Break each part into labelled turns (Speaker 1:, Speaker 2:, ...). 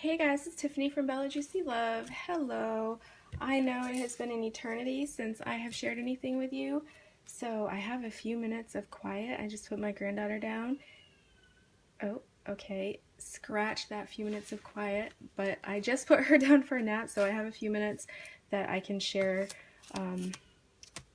Speaker 1: Hey guys, it's Tiffany from Bella Juicy Love. Hello. I know it has been an eternity since I have shared anything with you, so I have a few minutes of quiet. I just put my granddaughter down. Oh, okay. Scratch that few minutes of quiet, but I just put her down for a nap, so I have a few minutes that I can share um,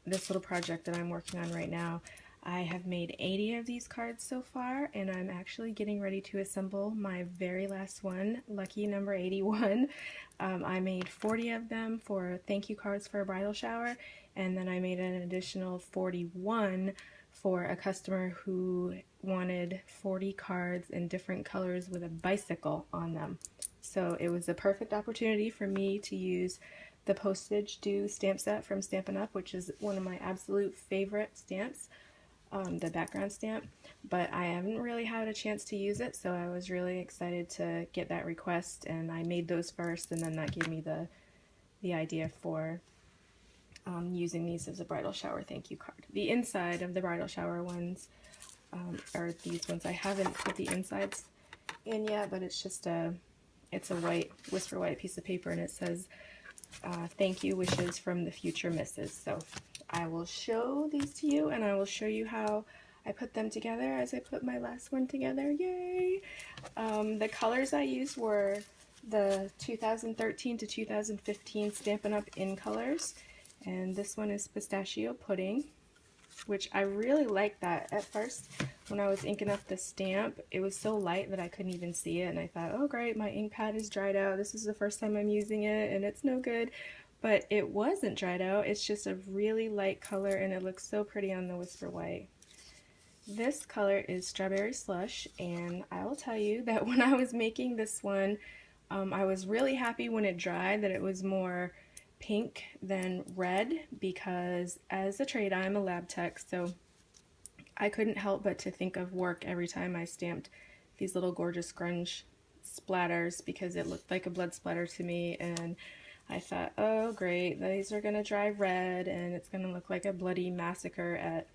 Speaker 1: this little project that I'm working on right now. I have made 80 of these cards so far, and I'm actually getting ready to assemble my very last one, lucky number 81. I made 40 of them for thank you cards for a bridal shower, and then I made an additional 41 for a customer who wanted 40 cards in different colors with a bicycle on them. So it was a perfect opportunity for me to use the Postage Due stamp set from Stampin' Up, which is one of my absolute favorite stamps, the background stamp, but I haven't really had a chance to use it, so I was really excited to get that request, and I made those first, and then that gave me the idea for using these as a bridal shower thank you card. The inside of the bridal shower ones are these ones. I haven't put the insides in yet, but it's just it's a white, whisper white piece of paper, and it says thank you wishes from the future misses. So I will show these to you, and I will show you how I put them together as I put my last one together. Yay! The colors I used were the 2013 to 2015 Stampin' Up! In colors, and this one is Pistachio Pudding, which I really liked that. At first, when I was inking up the stamp, it was so light that I couldn't even see it, and I thought, oh great, my ink pad is dried out. This is the first time I'm using it, and it's no good. But it wasn't dried out. It's just a really light color, and it looks so pretty on the Whisper White. This color is Strawberry Slush, and I will tell you that when I was making this one, I was really happy when it dried that it was more pink than red, because as a trade I'm a lab tech, so I couldn't help but to think of work every time I stamped these little gorgeous grunge splatters, because it looked like a blood splatter to me, and I thought, oh great, these are gonna dry red and it's gonna look like a bloody massacre at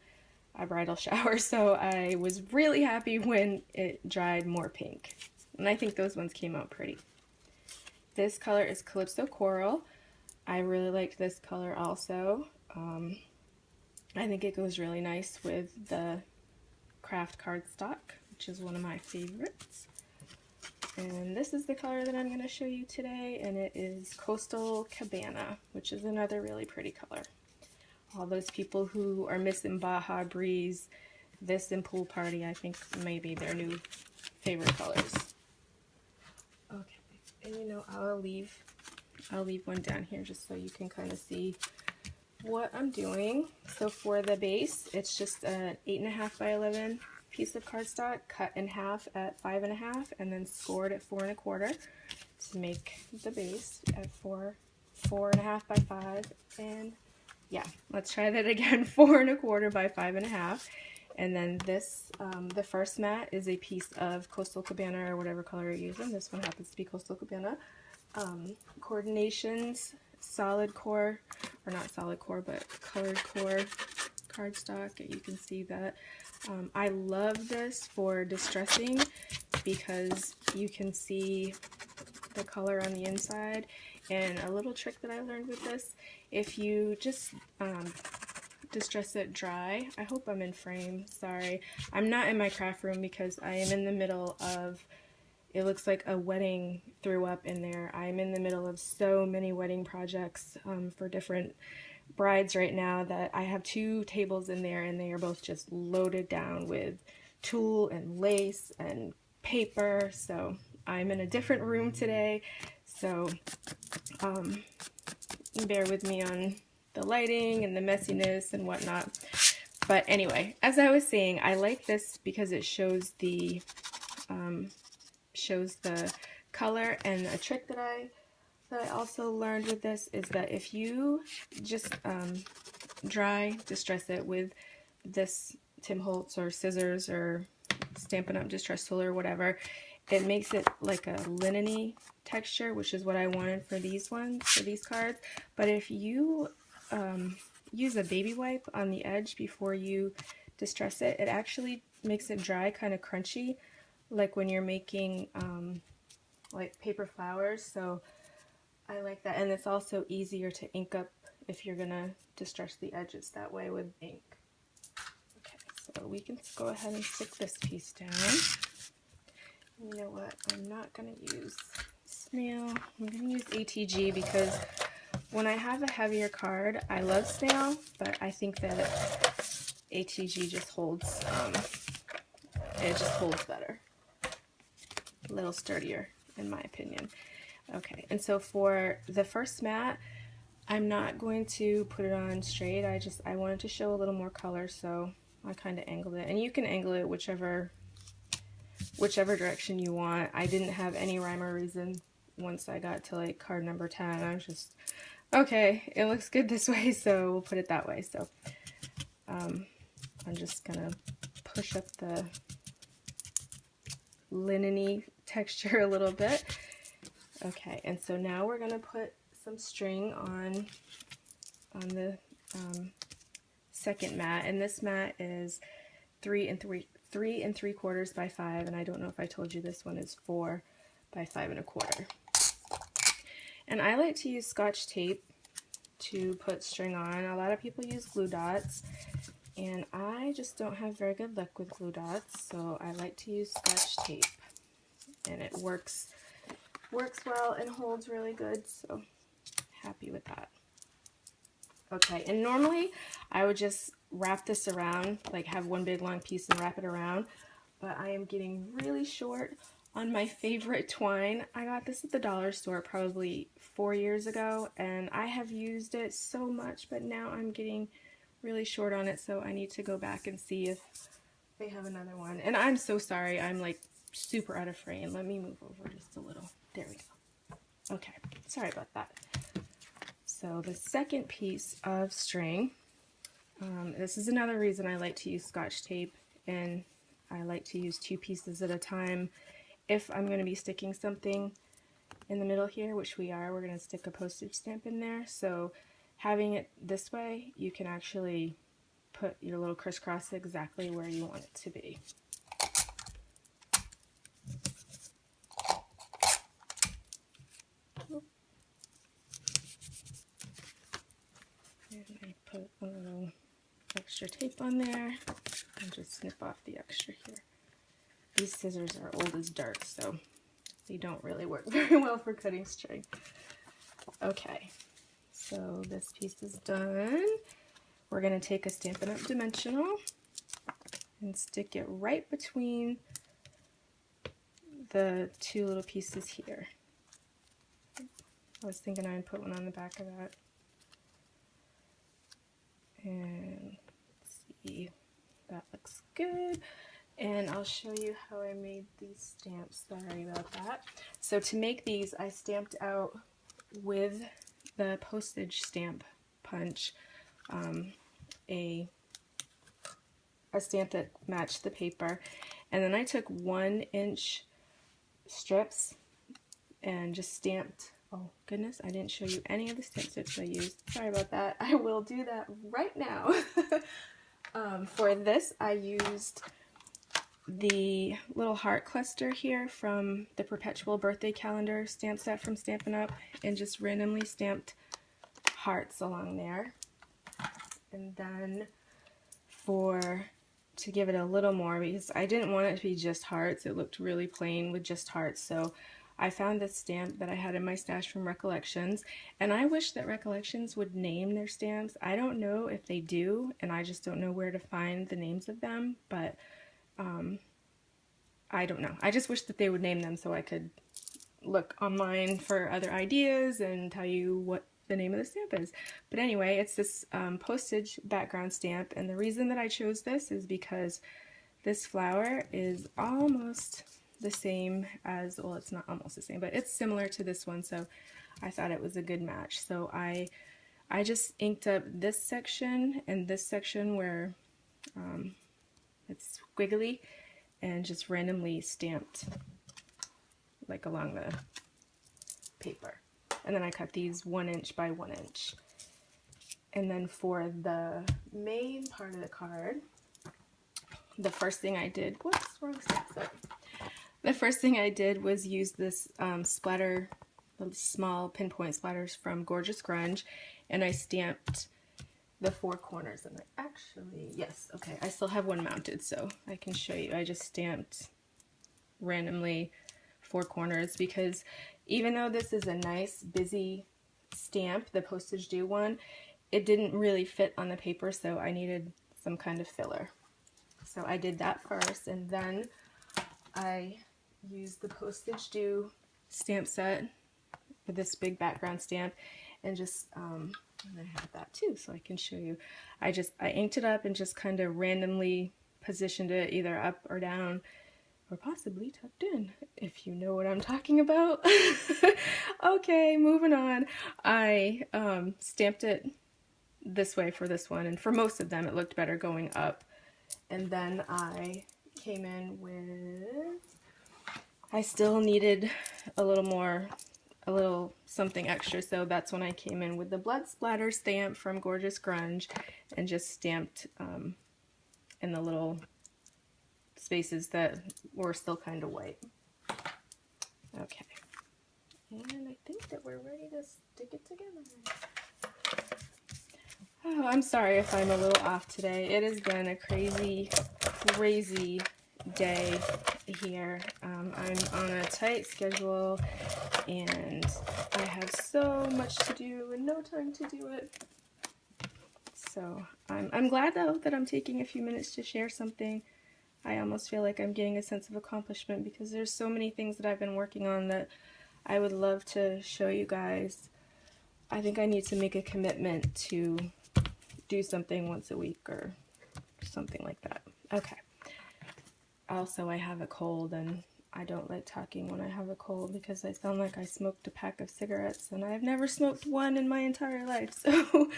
Speaker 1: a bridal shower. So I was really happy when it dried more pink, and I think those ones came out pretty. This color is Calypso Coral. I really liked this color also. I think it goes really nice with the craft cardstock, which is one of my favorites. And this is the color that I'm going to show you today, and it is Coastal Cabana, which is another really pretty color. All those people who are missing Baja Breeze, this and Pool Party, I think maybe their new favorite colors. Okay, and you know, I'll leave one down here just so you can kind of see what I'm doing. So for the base, it's just an 8.5 by 11 piece of cardstock cut in half at 5.5 and then scored at 4.25 to make the base at 4.5 by 5. And yeah, let's try that again. 4.25 by 5.5. And then this, the first mat is a piece of Coastal Cabana or whatever color you're using. This one happens to be Coastal Cabana. Coordinations, solid core, or not solid core, but colored core cardstock. You can see that. I love this for distressing because you can see the color on the inside. And a little trick that I learned with this, if you just distress it dry, I hope I'm in frame, sorry, I'm not in my craft room because I am in the middle of, it looks like a wedding threw up in there. I'm in the middle of so many wedding projects for different brides right now that I have 2 tables in there, and they are both just loaded down with tulle and lace and paper. So I'm in a different room today, so bear with me on the lighting and the messiness and whatnot. But anyway, as I was saying, I like this because it shows the color. And a trick that I also learned with this is that if you just dry distress it with this Tim Holtz or scissors or Stampin' Up! Distress tool or whatever, it makes it like a linen-y texture, which is what I wanted for these ones, for these cards. But if you use a baby wipe on the edge before you distress it, it actually makes it dry kind of crunchy, like when you're making like paper flowers, so I like that. And it's also easier to ink up if you're gonna distress the edges that way with ink. Okay, so we can go ahead and stick this piece down. You know what? I'm not gonna use snail. I'm gonna use ATG because when I have a heavier card, I love snail, but I think that ATG just holds, it just holds better. A little sturdier, in my opinion. Okay, and so for the first mat, I'm not going to put it on straight. I wanted to show a little more color, so I kind of angled it. And you can angle it whichever direction you want. I didn't have any rhyme or reason once I got to like card number 10. I was just, okay, it looks good this way, so we'll put it that way. So I'm just gonna push up the linen-y texture a little bit. Okay, and so now we're gonna put some string on the second mat, and this mat is 3 3/4 by 5, and I don't know if I told you this one is 4 by 5 1/4. And I like to use Scotch tape to put string on. A lot of people use glue dots, and I just don't have very good luck with glue dots, so I like to use Scotch tape, and it works well and holds really good, so happy with that. Okay, and normally I would just wrap this around, like have one big long piece and wrap it around, but I am getting really short on my favorite twine. I got this at the dollar store probably 4 years ago, and I have used it so much, but now I'm getting really short on it, so I need to go back and see if they have another one. And I'm so sorry, I'm like super out of frame. Let me move over just a little. There we go. Okay, sorry about that. So the second piece of string, this is another reason I like to use Scotch tape, and I like to use 2 pieces at a time. If I'm going to be sticking something in the middle here, which we're going to stick a postage stamp in there, so having it this way, you can actually put your little crisscross exactly where you want it to be. And I put a little extra tape on there and just snip off the extra here. These scissors are old as dirt, so they don't really work very well for cutting string. Okay, so this piece is done. We're going to take a Stampin' Up! Dimensional and stick it right between the 2 little pieces here. I was thinking I'd put one on the back of that. And let's see, that looks good. And I'll show you how I made these stamps. Sorry about that. So to make these, I stamped out with the postage stamp punch a stamp that matched the paper, and then I took 1-inch strips and just stamped. Oh goodness, I didn't show you any of the stamp sticks I used. Sorry about that. I will do that right now. For this, I used the little heart cluster here from the Perpetual Birthday Calendar stamp set from Stampin' Up! And just randomly stamped hearts along there. And then to give it a little more, because I didn't want it to be just hearts, it looked really plain with just hearts, so I found this stamp that I had in my stash from Recollections, and I wish that Recollections would name their stamps. I don't know if they do, and I just don't know where to find the names of them, but I don't know. I just wish that they would name them so I could look online for other ideas and tell you what the name of the stamp is. But anyway, it's this postage background stamp, and the reason that I chose this is because this flower is almost the same as, well, it's not almost the same, but it's similar to this one, so I thought it was a good match. So I just inked up this section and this section where it's squiggly, and just randomly stamped like along the paper. And then I cut these 1-inch by 1-inch. And then for the main part of the card, the first thing I did, whoops, wrong stamp set. The first thing I did was use this splatter, the small pinpoint splatters from Gorgeous Grunge, and I stamped the four corners. And I actually, yes, okay, I still have one mounted, so I can show you. I just stamped randomly four corners because even though this is a nice busy stamp, the Postage Due one, it didn't really fit on the paper, so I needed some kind of filler. So I did that first, and then I used the Postage Due stamp set with this big background stamp, and just and I have that too, so I can show you. I inked it up and just kind of randomly positioned it either up or down, or possibly tucked in, if you know what I'm talking about. Okay, moving on. I stamped it this way for this one, and for most of them it looked better going up. And then I came in with, I still needed a little something extra, so that's when I came in with the blood splatter stamp from Gorgeous Grunge and just stamped in the little spaces that were still kind of white. Okay, and I think that we're ready to stick it together. Oh, I'm sorry if I'm a little off today. It has been a crazy day here. I'm on a tight schedule and I have so much to do and no time to do it. So I'm glad though that I'm taking a few minutes to share something. I almost feel like I'm getting a sense of accomplishment because there's so many things that I've been working on that I would love to show you guys. I think I need to make a commitment to do something once a week or something like that. Okay. Also, I have a cold and I don't like talking when I have a cold because I sound like I smoked a pack of cigarettes and I've never smoked one in my entire life. So,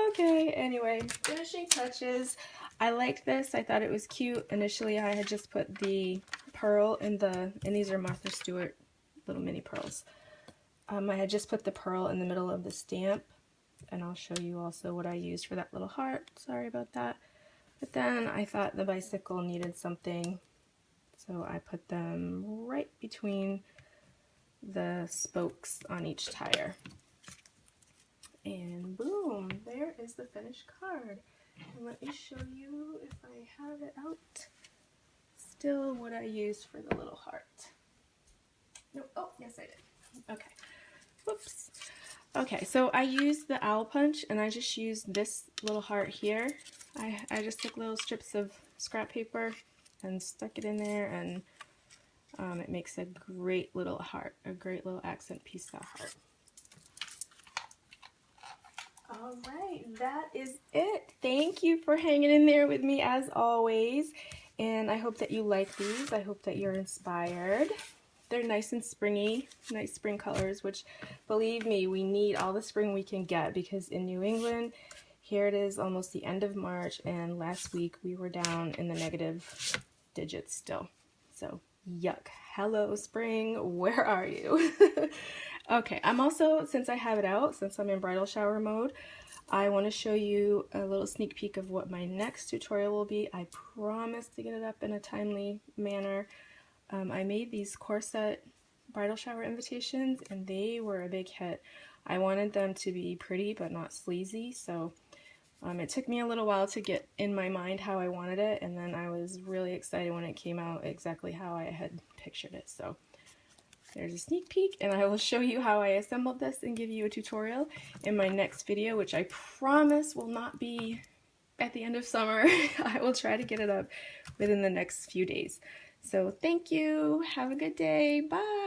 Speaker 1: okay, anyway, finishing touches. I liked this. I thought it was cute. Initially, I had just put the pearl in and these are Martha Stewart little mini pearls. I had just put the pearl in the middle of the stamp, and I'll show you also what I used for that little heart. Sorry about that. But then I thought the bicycle needed something, so I put them right between the spokes on each tire. And boom, there is the finished card. And let me show you, if I have it out, still what I used for the little heart. No, oh, yes I did. Okay. Whoops. Okay, so I used the owl punch and I just used this little heart here. I just took little strips of scrap paper and stuck it in there, and it makes a great little heart, a great little accent piece, that heart. Alright, that is it. Thank you for hanging in there with me as always, and I hope that you like these. I hope that you're inspired. They're nice and springy, nice spring colors, which, believe me, we need all the spring we can get because in New England, here it is almost the end of March, and last week we were down in the negative digits still. So, yuck. Hello, spring, where are you? Okay, I'm also, since I have it out, since I'm in bridal shower mode, I want to show you a little sneak peek of what my next tutorial will be. I promise to get it up in a timely manner. I made these corset bridal shower invitations and they were a big hit. I wanted them to be pretty but not sleazy, so it took me a little while to get in my mind how I wanted it, and then I was really excited when it came out exactly how I had pictured it. So there's a sneak peek, and I will show you how I assembled this and give you a tutorial in my next video, which I promise will not be at the end of summer. I will try to get it up within the next few days. So thank you. Have a good day. Bye.